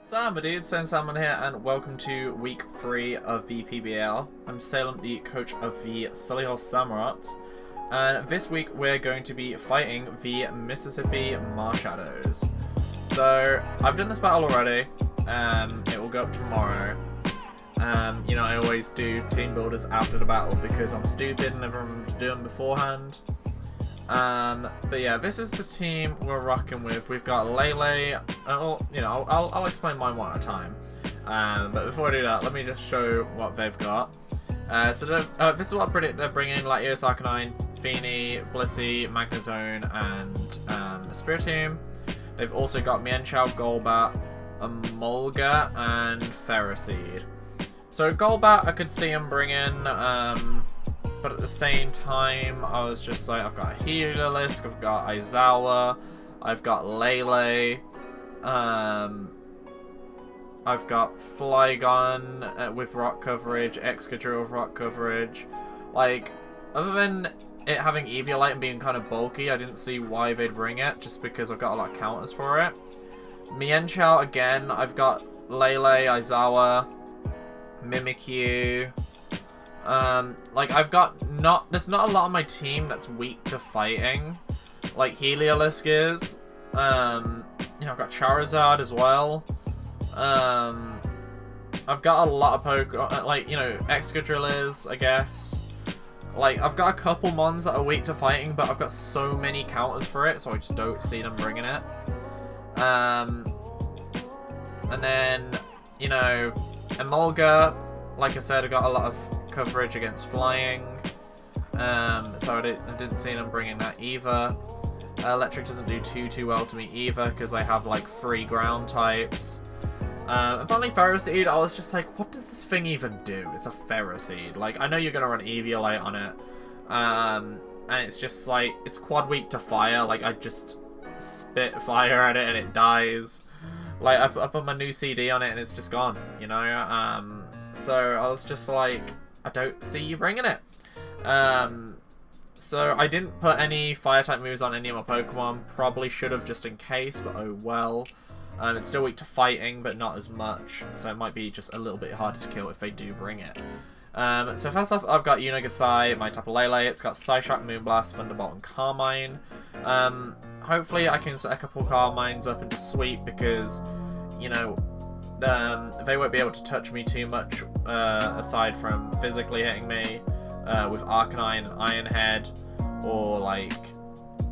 Salamander dude, Salmon here, and welcome to week 3 of the PBAL. I'm Salem, the coach of the Solihull Samurotts, and this week we're going to be fighting the Mississippi Marshadows. So, I've done this battle already, it will go up tomorrow. You know, I always do team builders after the battle because I'm stupid and never remember to do them beforehand. But yeah, this is the team we're rocking with. We've got Lele. You know, I'll explain mine one at a time. But before I do that, let me just show what they've got. This is what they're bringing: Latios, Arcanine, Feeny, Blissey, Magnezone, and Spiritomb. They've also got Mienshao, Golbat, Emolga, and Ferroseed. So Golbat, I could see him bringing. But at the same time, I was just like, I've got a Heliolisk, I've got Aizawa, I've got Lele, I've got Flygon with rock coverage, Excadrill with rock coverage. Like, other than it having Eviolite and being kind of bulky, I didn't see why they'd bring it, just because I've got a lot of counters for it. Mienshao, again, I've got Lele, Aizawa, Mimikyu. Like, there's not a lot on my team that's weak to fighting, like Heliolisk is. You know, I've got Charizard as well. I've got a lot of Pokemon, like, you know, Excadrill is, I guess. Like, I've got a couple mons that are weak to fighting, but I've got so many counters for it, so I just don't see them bringing it. And then, you know, Emolga, like I said, I got a lot of coverage against flying, so I didn't see them bringing that either. Electric doesn't do too well to me either, because I have like 3 ground types. And finally Ferroseed, I was just like, what does this thing even do? It's a Ferroseed. Like, I know you're going to run Eviolite on it, and it's just like, it's quad weak to fire. Like, I just spit fire at it and it dies. Like, I put my new CD on it and it's just gone, you know? So I was just like, I don't see you bringing it. So I didn't put any fire-type moves on any of my Pokemon. Probably should have, just in case, but oh well. It's still weak to fighting, but not as much. So it might be just a little bit harder to kill if they do bring it. So first off, I've got Unigasai, my Tapu Lele. It's got Psyshock, Moonblast, Thunderbolt, and Carmine. Hopefully I can set a couple Carmines up into Sweep because, you know, they won't be able to touch me too much, aside from physically hitting me with Arcanine and Iron Head, or like,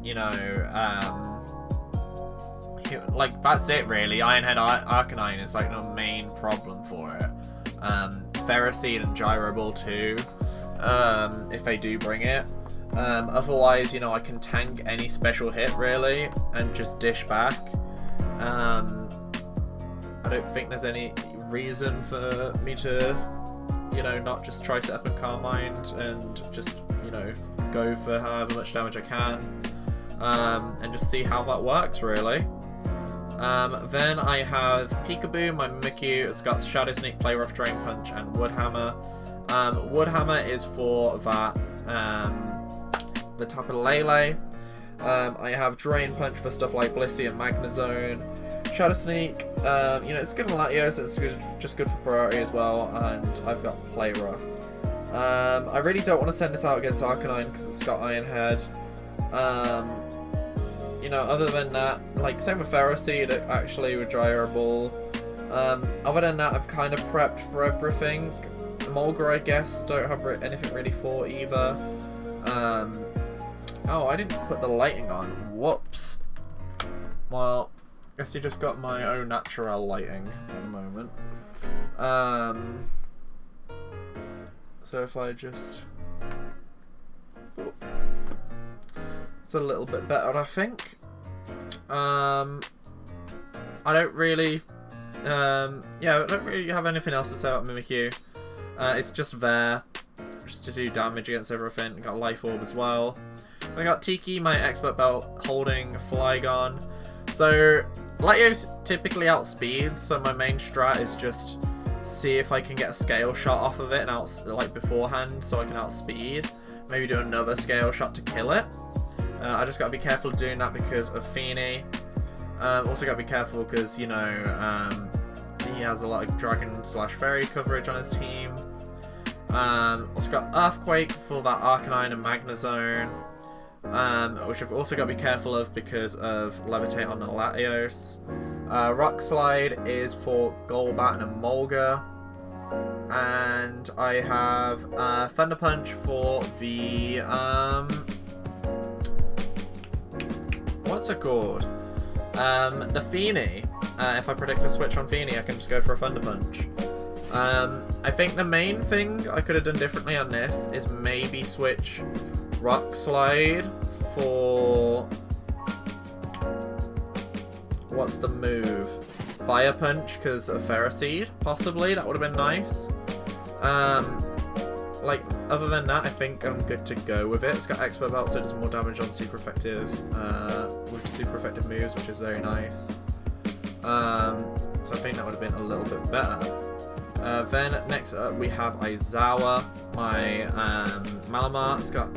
you know, like that's it really. Iron Head, Arcanine is like the main problem for it. Ferroseed and Gyro Ball too, if they do bring it. Otherwise, you know, I can tank any special hit really and just dish back. I don't think there's any reason for me to, you know, not just try set up a Carmine and just, you know, go for however much damage I can, and just see how that works, really. Then I have Peekaboo, my Mimikyu. It's got Shadow Sneak, Play Rough, Drain Punch, and Woodhammer. Woodhammer is for that, the Tapu Lele. I have Drain Punch for stuff like Blissey and Magnezone. Shadow Sneak, you know, it's good on Latios, it's just good for priority as well, and I've got Play Rough. I really don't want to send this out against Arcanine because it's got Iron Head. You know, other than that, like, same with Ferroseed, actually, with Gyro Ball. Other than that, I've kind of prepped for everything. Emolga, I guess, don't have anything really for either. Oh, I didn't put the lighting on. Whoops. Well, guess you just got my own natural lighting at the moment. So if I just... Oh, it's a little bit better, I think. I don't really... yeah, I don't really have anything else to say about Mimikyu. It's just there, just to do damage against everything. I got Life Orb as well. I got Tiki, my expert belt, holding Flygon. So Latios typically outspeeds, so my main strat is just see if I can get a scale shot off of it and like beforehand, so I can outspeed. Maybe do another scale shot to kill it. I just gotta be careful of doing that because of Feeny. Also gotta be careful because, you know, has a lot of Dragon / Fairy coverage on his team. Also got Earthquake for that Arcanine and Magnezone, which I've also got to be careful of because of Levitate on the Latios. Rock Slide is for Golbat and Emolga. And I have Thunder Punch for the what's it called? The Feeny. If I predict a switch on Feeny, I can just go for a Thunder Punch. I think the main thing I could have done differently on this is maybe switch Rock Slide for what's the move? Fire Punch because of Ferroseed, possibly. That would have been nice. Like, other than that, I think I'm good to go with it. It's got Expert Belt, so it does more damage on super effective, with super effective moves, which is very nice. So I think that would have been a little bit better. Then next up we have Aizawa, my Malamar. It's got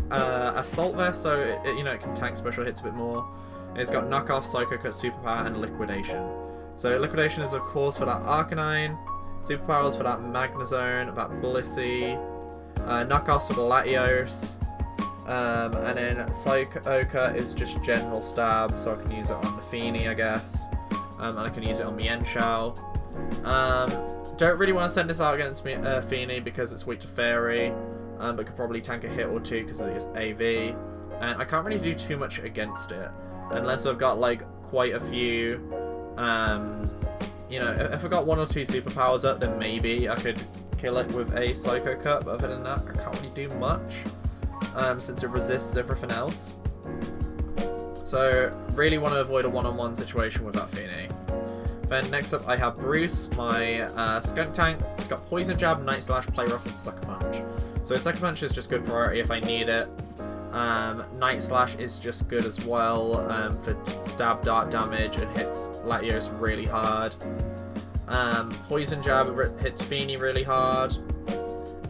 Assault Vest, so it, you know, it can tank special hits a bit more. It's got Knockoff, Psycho Cut, Superpower, and Liquidation. So Liquidation is of course for that Arcanine, Superpowers for that Magnezone, that Blissey, Knockoffs for the Latios, and then Psycho Cut is just general stab, so I can use it on the Feeny, I guess, and I can use it on Mienshao. Don't really want to send this out against Feeny because it's weak to Fairy, but could probably tank a hit or two because it is AV, and I can't really do too much against it unless I've got like quite a few. You know, if I got 1 or 2 superpowers up, then maybe I could kill it with a Psycho Cut, but other than that, I can't really do much, since it resists everything else. So, really want to avoid a one-on-one situation with that Feeny. Then next up I have Bruce, my Skunk Tank. It's got Poison Jab, Night Slash, Play Rough, and Sucker Punch. So Sucker Punch is just good priority if I need it. Night Slash is just good as well for stab dart damage and hits Latios really hard. Poison Jab hits Feeny really hard.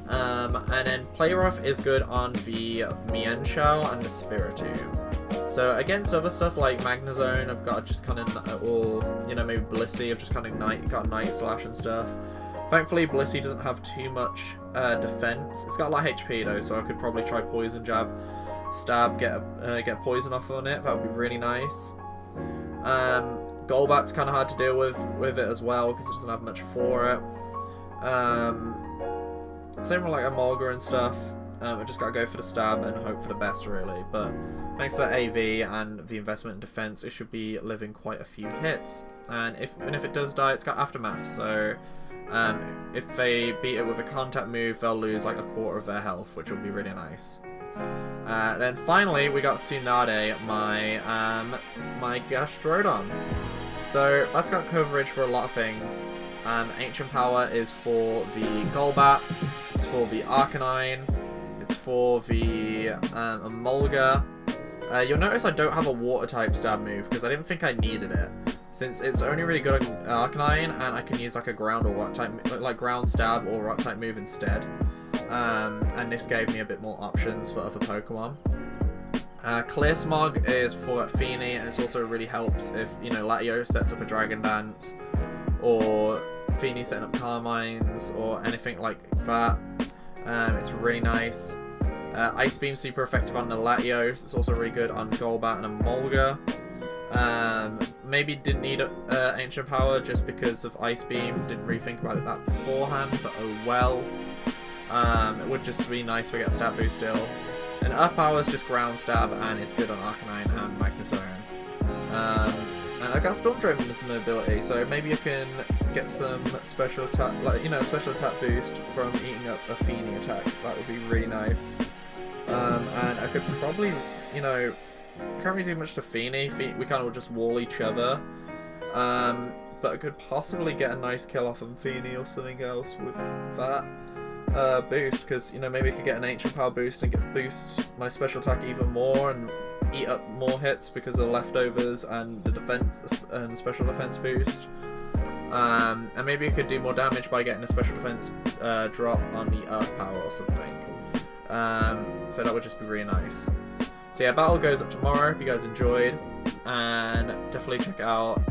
And then Play Rough is good on the Mienshao and the Spiritomb. So against other stuff like Magnezone, I've got just kind of, or you know, maybe Blissey, I've just kind of got Night Slash and stuff. Thankfully, Blissey doesn't have too much defense. It's got a lot of HP though, so I could probably try Poison Jab, stab, get poison off on it. That would be really nice. Golbat's kind of hard to deal with it as well because it doesn't have much for it. Same with like Emolga and stuff. I just gotta go for the stab and hope for the best, really. But thanks to that AV and the investment in defense, it should be living quite a few hits. And if it does die, it's got Aftermath. So if they beat it with a contact move, they'll lose like a quarter of their health, which will be really nice. Then finally, we got Tsunade, my Gastrodon. So that's got coverage for a lot of things. Ancient Power is for the Golbat. It's for the Arcanine. It's for the Emolga. You'll notice I don't have a Water-type stab move because I didn't think I needed it, since it's only really good on Arcanine, and I can use like a Ground or Rock-type, like Ground Stab or Rock-type move instead. And this gave me a bit more options for other Pokemon. Clear Smog is for Feeny, and it also really helps if, you know, Latios sets up a Dragon Dance, or Feeny setting up Carmines, or anything like that. It's really nice. Ice Beam super effective on the Latios. It's also really good on Golbat and Emolga. Maybe didn't need Ancient Power just because of Ice Beam. Didn't really think about it that beforehand, but oh well. It would just be nice to get a stat boost still. And Earth Power is just Ground Stab, and it's good on Arcanine and Magnezone. And I got Storm Drain with some ability, so maybe you can get some special attack, like, you know, special attack boost from eating up a Feeny attack. That would be really nice. And I could probably, you know, can't really do much to Feeny. We kind of just wall each other. But I could possibly get a nice kill off on Feeny or something else with that boost, because, you know, maybe I could get an Ancient Power boost and boost my special attack even more and eat up more hits because of leftovers and the defense and special defense boost. And maybe I could do more damage by getting a special defense drop on the Earth Power or something. So that would just be really nice. So yeah, battle goes up tomorrow. If you guys enjoyed, and definitely check out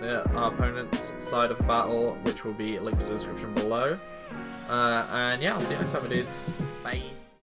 our opponent's side of the battle, which will be linked in the description below. And yeah, I'll see you next time, my dudes. Bye.